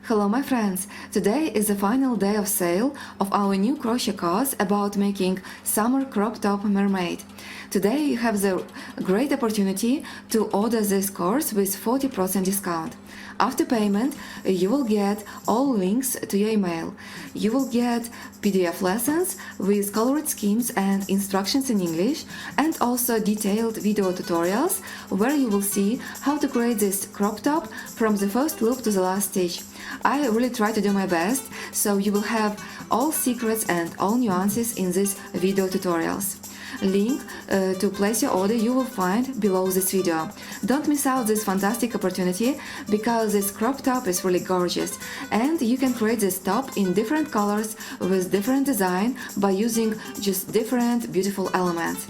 Hello my friends! Today is the final day of sale of our new crochet course about making summer crop top mermaid. Today you have the great opportunity to order this course with 40% discount. After payment, you will get all links to your email. You will get PDF lessons with colored schemes and instructions in English, and also detailed video tutorials where you will see how to create this crop top from the first loop to the last stitch. I really try to do my best, so you will have all secrets and all nuances in these video tutorials. Link to place your order you will find below this video. Don't miss out this fantastic opportunity because this crop top is really gorgeous and you can create this top in different colors with different design by using just different beautiful elements.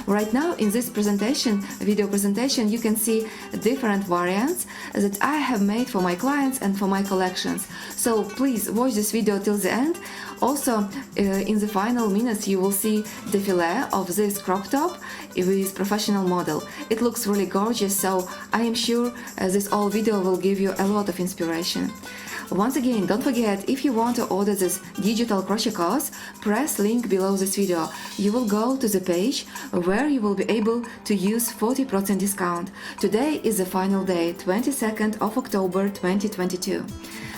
Right now in this video presentation, you can see different variants that I have made for my clients and for my collections. So please watch this video till the end. Also, in the final minutes you will see defile of this crop top with professional model. It looks really gorgeous, so I am sure this whole video will give you a lot of inspiration. Once again, don't forget, if you want to order this digital crochet course, press link below this video. You will go to the page where you will be able to use 40% discount. Today is the final day, 22nd of October 2022.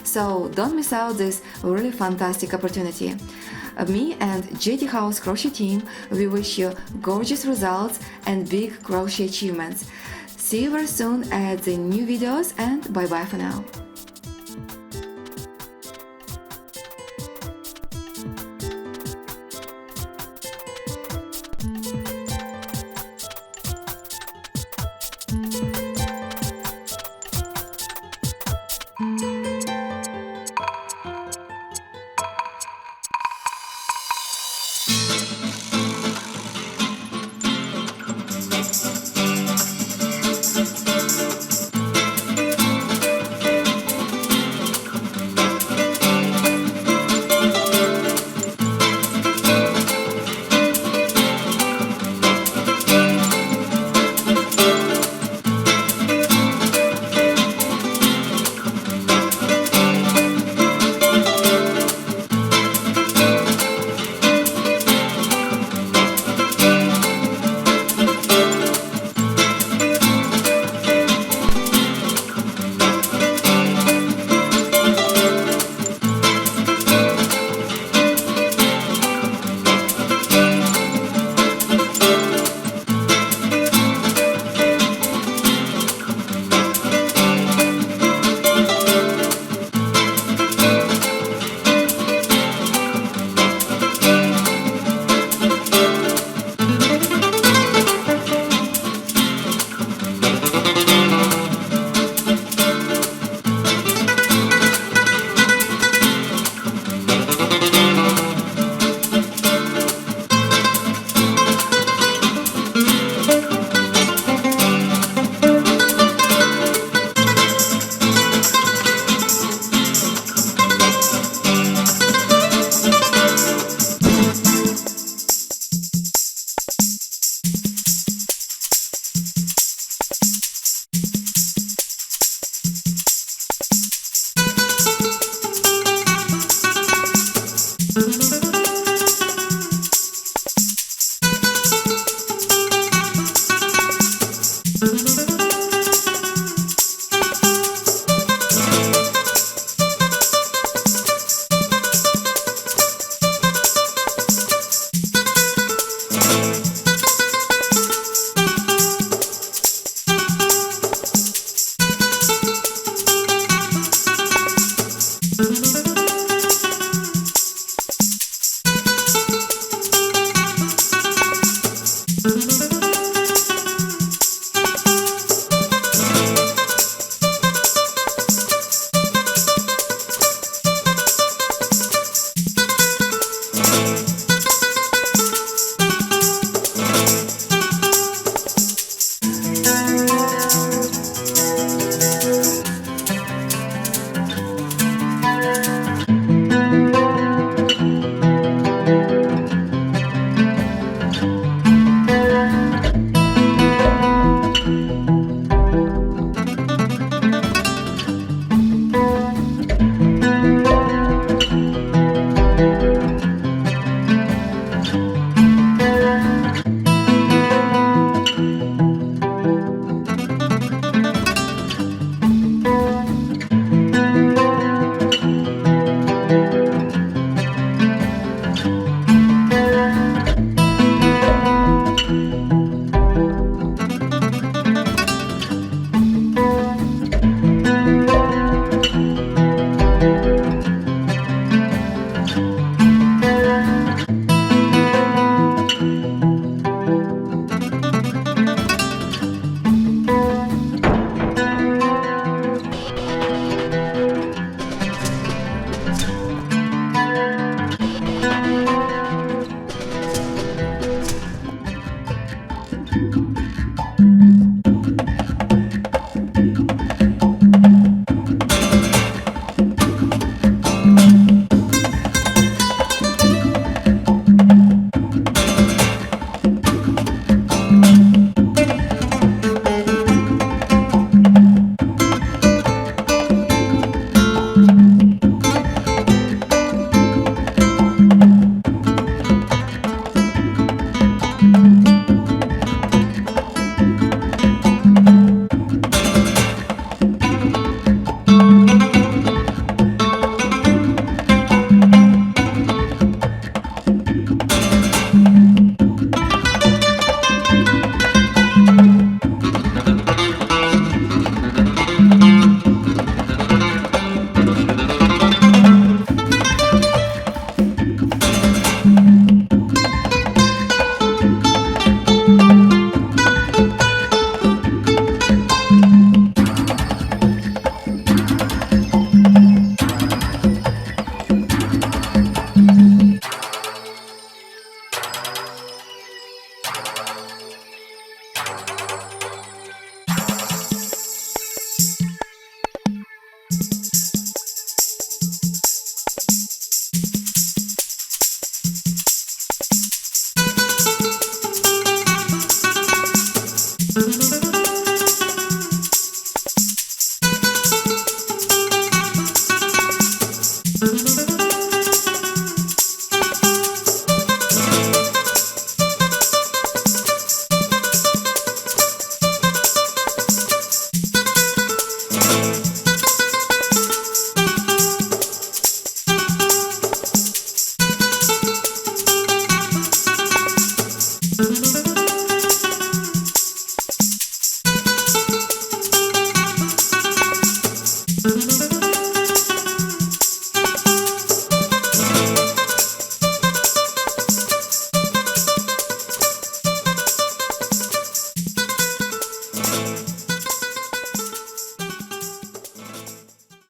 So don't miss out this really fantastic opportunity. Me and JThouse crochet team, we wish you gorgeous results and big crochet achievements. See you very soon at the new videos, and bye bye for now.